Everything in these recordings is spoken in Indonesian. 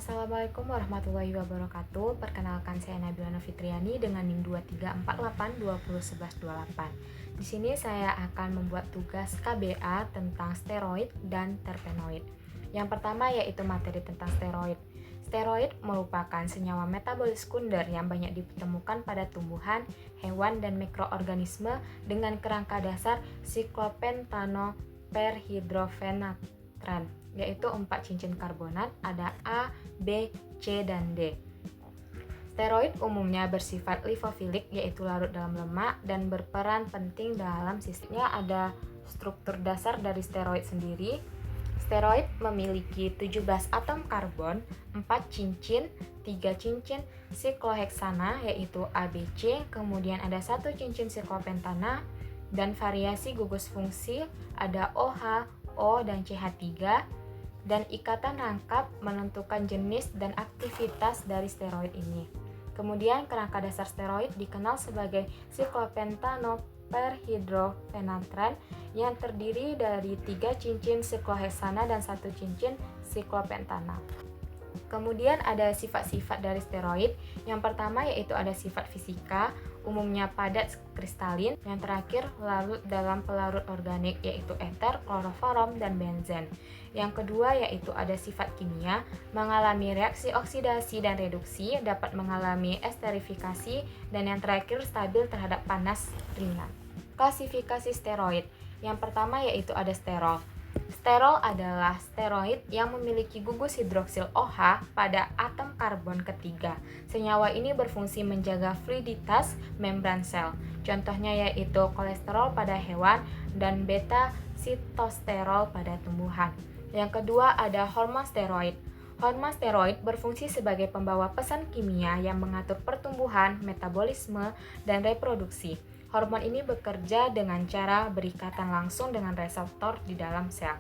Assalamualaikum warahmatullahi wabarakatuh. Perkenalkan, saya Nabila Fitriani dengan NIM 2348201128. Di sini saya akan membuat tugas KBA tentang steroid dan terpenoid. Yang pertama yaitu materi tentang steroid. Steroid merupakan senyawa metabolis sekunder yang banyak ditemukan pada tumbuhan, hewan, dan mikroorganisme dengan kerangka dasar siklopentanoperhidrofenatran, yaitu 4 cincin karbonat, ada A, B, C, dan D. Steroid umumnya bersifat lipofilik, yaitu larut dalam lemak, dan berperan penting dalam sistemnya. Ada struktur dasar dari steroid sendiri. Steroid memiliki 17 atom karbon, 4 cincin, 3 cincin sikloheksana yaitu ABC, kemudian ada 1 cincin siklopentana, dan variasi gugus fungsi ada OH, O, dan CH3, dan ikatan rangkap menentukan jenis dan aktivitas dari steroid ini. Kemudian kerangka dasar steroid dikenal sebagai siklopentanoperhidrofenatran yang terdiri dari 3 cincin sikloheksana dan 1 cincin siklopentana. Kemudian ada sifat-sifat dari steroid. Yang pertama yaitu ada sifat fisika, umumnya padat kristalin. Yang terakhir larut dalam pelarut organik yaitu ether, kloroform, dan benzen. Yang kedua yaitu ada sifat kimia, mengalami reaksi oksidasi dan reduksi, dapat mengalami esterifikasi, dan yang terakhir stabil terhadap panas ringan. Klasifikasi steroid. Yang pertama yaitu ada sterol. Sterol adalah steroid yang memiliki gugus hidroksil OH pada atom karbon ketiga. Senyawa ini berfungsi menjaga fluiditas membran sel. Contohnya yaitu kolesterol pada hewan dan beta sitosterol pada tumbuhan. Yang kedua ada hormon steroid. Hormon steroid berfungsi sebagai pembawa pesan kimia yang mengatur pertumbuhan, metabolisme, dan reproduksi. Hormon ini bekerja dengan cara berikatan langsung dengan reseptor di dalam sel.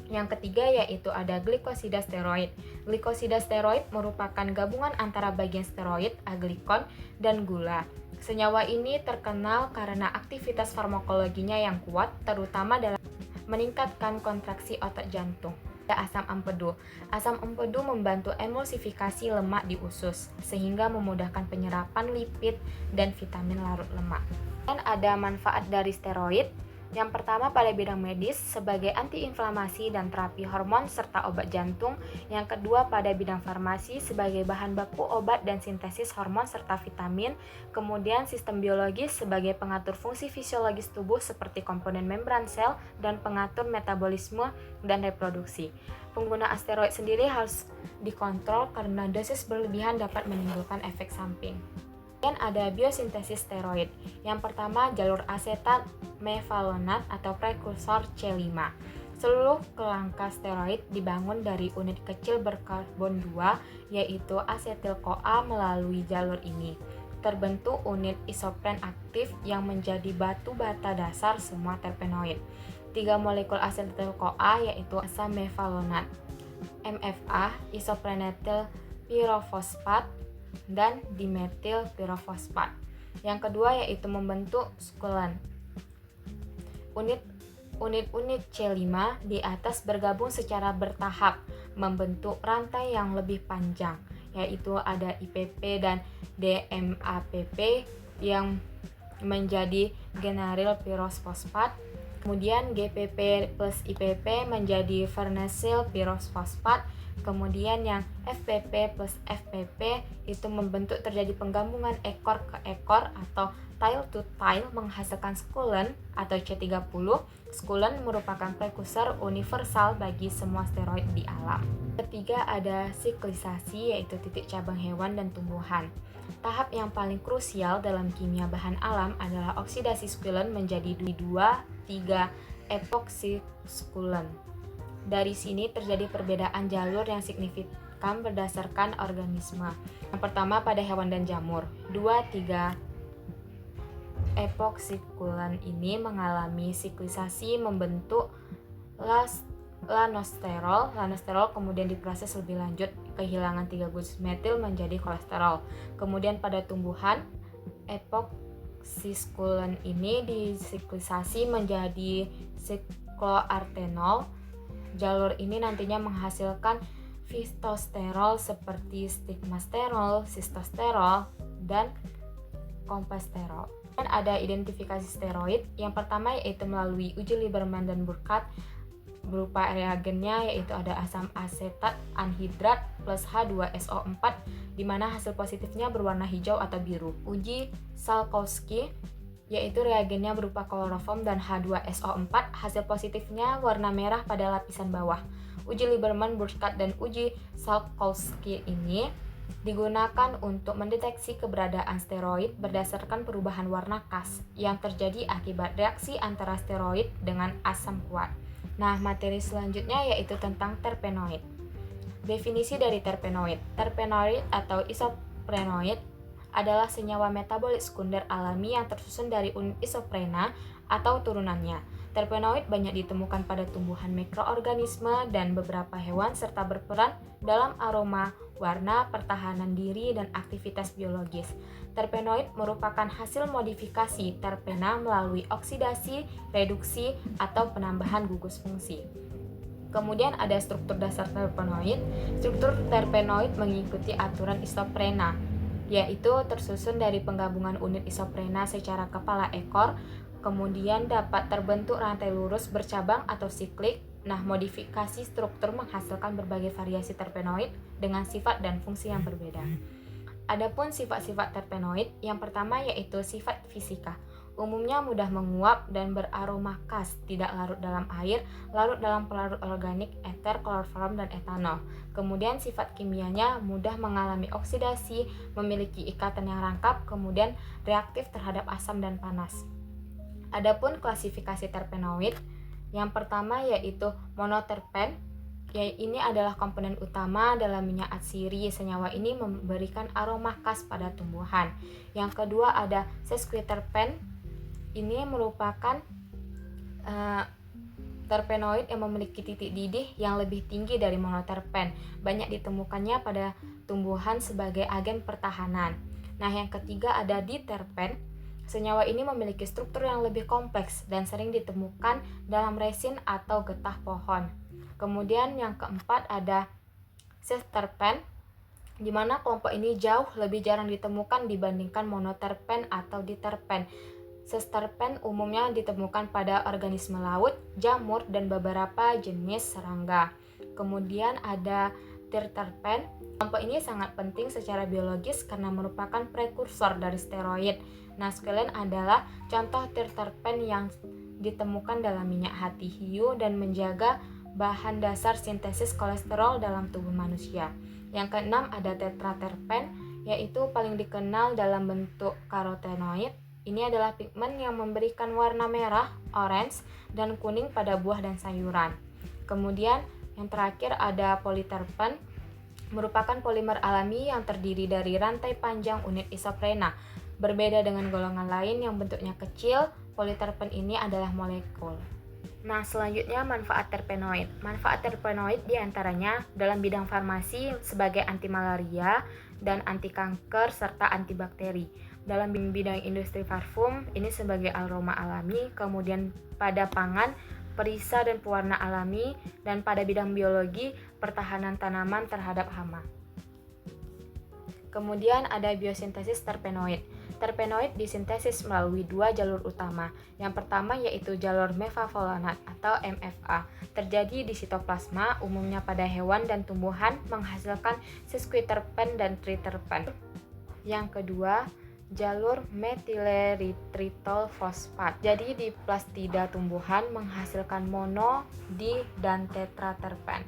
Yang ketiga yaitu ada glikosida steroid. Glikosida steroid merupakan gabungan antara bagian steroid, aglikon, dan gula. Senyawa ini terkenal karena aktivitas farmakologinya yang kuat, terutama dalam meningkatkan kontraksi otot jantung. Asam empedu. Asam empedu membantu emulsifikasi lemak di usus, sehingga memudahkan penyerapan lipid dan vitamin larut lemak. Dan ada manfaat dari steroid. Yang pertama pada bidang medis sebagai antiinflamasi dan terapi hormon serta obat jantung. Yang kedua pada bidang farmasi sebagai bahan baku obat dan sintesis hormon serta vitamin. Kemudian sistem biologis sebagai pengatur fungsi fisiologis tubuh seperti komponen membran sel dan pengatur metabolisme dan reproduksi. Penggunaan steroid sendiri harus dikontrol karena dosis berlebihan dapat menimbulkan efek samping. Dan ada biosintesis steroid. Yang pertama jalur asetat mevalonat atau prekursor C5. Seluruh kerangka steroid dibangun dari unit kecil berkarbon 2 yaitu asetil-CoA. Melalui jalur ini terbentuk unit isopren aktif yang menjadi batu bata dasar semua terpenoid. 3 molekul asetil-CoA yaitu asam mevalonat, MFA, isoprenetil pirofosfat, dan dimetil pirofosfat. Yang kedua yaitu membentuk skulen. Unit-unit C5 di atas bergabung secara bertahap membentuk rantai yang lebih panjang, yaitu ada IPP dan DMAPP yang menjadi genaryl pirofosfat. Kemudian GPP plus IPP menjadi farnesyl pirofosfat. Kemudian yang FPP plus FPP itu membentuk terjadi penggabungan ekor ke ekor atau tail to tail menghasilkan skulen atau C30. Skulen merupakan prekursor universal bagi semua steroid di alam. Ketiga ada siklisasi yaitu titik cabang hewan dan tumbuhan. Tahap yang paling krusial dalam kimia bahan alam adalah oksidasi skulen menjadi 2,3 epoksiskulen. Dari sini terjadi perbedaan jalur yang signifikan berdasarkan organisme. Yang pertama pada hewan dan jamur. 2,3 epoksikulen ini mengalami siklisasi membentuk lanosterol. Lanosterol kemudian diproses lebih lanjut kehilangan 3 gugus metil menjadi kolesterol. Kemudian pada tumbuhan epoksiskulen ini disiklisasi menjadi sikloartenol. Jalur ini nantinya menghasilkan fitosterol seperti stigmasterol, sistosterol, dan kompesterol. Dan ada identifikasi steroid. Yang pertama yaitu melalui uji Lieberman dan Burkhardt berupa reagennya, yaitu ada asam asetat anhidrat plus H2SO4 di mana hasil positifnya berwarna hijau atau biru. Uji Salkowski yaitu reagennya berupa kloroform dan H2SO4, hasil positifnya warna merah pada lapisan bawah. Uji Lieberman, Burkhardt, dan uji Salkowski ini digunakan untuk mendeteksi keberadaan steroid berdasarkan perubahan warna kas yang terjadi akibat reaksi antara steroid dengan asam kuat. Nah, materi selanjutnya yaitu tentang terpenoid. Definisi dari terpenoid. Terpenoid atau isoprenoid adalah senyawa metabolit sekunder alami yang tersusun dari unit isoprena atau turunannya. Terpenoid banyak ditemukan pada tumbuhan, mikroorganisme, dan beberapa hewan serta berperan dalam aroma, warna, pertahanan diri, dan aktivitas biologis. Terpenoid merupakan hasil modifikasi terpena melalui oksidasi, reduksi, atau penambahan gugus fungsi. Kemudian ada struktur dasar terpenoid. Struktur terpenoid mengikuti aturan isoprena, yaitu tersusun dari penggabungan unit isoprena secara kepala ekor, kemudian dapat terbentuk rantai lurus bercabang atau siklik. Nah, modifikasi struktur menghasilkan berbagai variasi terpenoid dengan sifat dan fungsi yang berbeda. Adapun sifat-sifat terpenoid, yang pertama yaitu sifat fisika. Umumnya mudah menguap dan beraroma khas, tidak larut dalam air, larut dalam pelarut organik, eter, kloroform, dan etanol. Kemudian sifat kimianya mudah mengalami oksidasi, memiliki ikatan yang rangkap, kemudian reaktif terhadap asam dan panas. Adapun klasifikasi terpenoid, yang pertama yaitu monoterpen. Ini adalah komponen utama dalam minyak atsiri. Senyawa ini memberikan aroma khas pada tumbuhan. Yang kedua ada sesquiterpen. Ini merupakan terpenoid yang memiliki titik didih yang lebih tinggi dari monoterpen. Banyak ditemukannya pada tumbuhan sebagai agen pertahanan. Nah, yang ketiga ada diterpen. Senyawa ini memiliki struktur yang lebih kompleks dan sering ditemukan dalam resin atau getah pohon. Kemudian yang keempat ada sesterpen, di mana kelompok ini jauh lebih jarang ditemukan dibandingkan monoterpen atau diterpen. Sesterpen umumnya ditemukan pada organisme laut, jamur, dan beberapa jenis serangga. Kemudian ada triterpen. Kelompok ini sangat penting secara biologis karena merupakan prekursor dari steroid. Nah, sekalian adalah contoh triterpen yang ditemukan dalam minyak hati hiu dan menjaga bahan dasar sintesis kolesterol dalam tubuh manusia. Yang keenam ada tetraterpen, yaitu paling dikenal dalam bentuk karotenoid. Ini adalah pigmen yang memberikan warna merah, orange, dan kuning pada buah dan sayuran. Kemudian yang terakhir ada politerpen, merupakan polimer alami yang terdiri dari rantai panjang unit isoprena. Berbeda dengan golongan lain yang bentuknya kecil, politerpen ini adalah molekul. Nah, selanjutnya manfaat terpenoid. Manfaat terpenoid diantaranya dalam bidang farmasi sebagai anti malaria dan anti kanker serta antibakteri. Dalam bidang industri parfum ini sebagai aroma alami, kemudian pada pangan, perisa dan pewarna alami, dan pada bidang biologi, pertahanan tanaman terhadap hama. Kemudian ada biosintesis terpenoid. Terpenoid disintesis melalui dua jalur utama. Yang pertama yaitu jalur mefavolanat atau MFA. Terjadi di sitoplasma, umumnya pada hewan dan tumbuhan, menghasilkan sesquiterpen dan triterpen. Yang kedua, jalur metileritritol fosfat. Jadi di plastida tumbuhan menghasilkan mono, di, dan tetraterpen.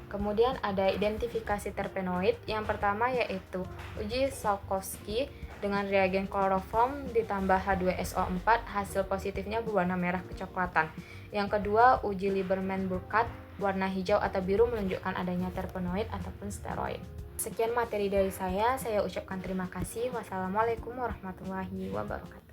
Kemudian ada identifikasi terpenoid. Yang pertama yaitu uji Salkowski dengan reagen kloroform ditambah H2SO4, hasil positifnya berwarna merah kecoklatan. Yang kedua, uji Lieberman-Burkhardt, warna hijau atau biru menunjukkan adanya terpenoid ataupun steroid. Sekian materi dari saya ucapkan terima kasih. Wassalamualaikum warahmatullahi wabarakatuh.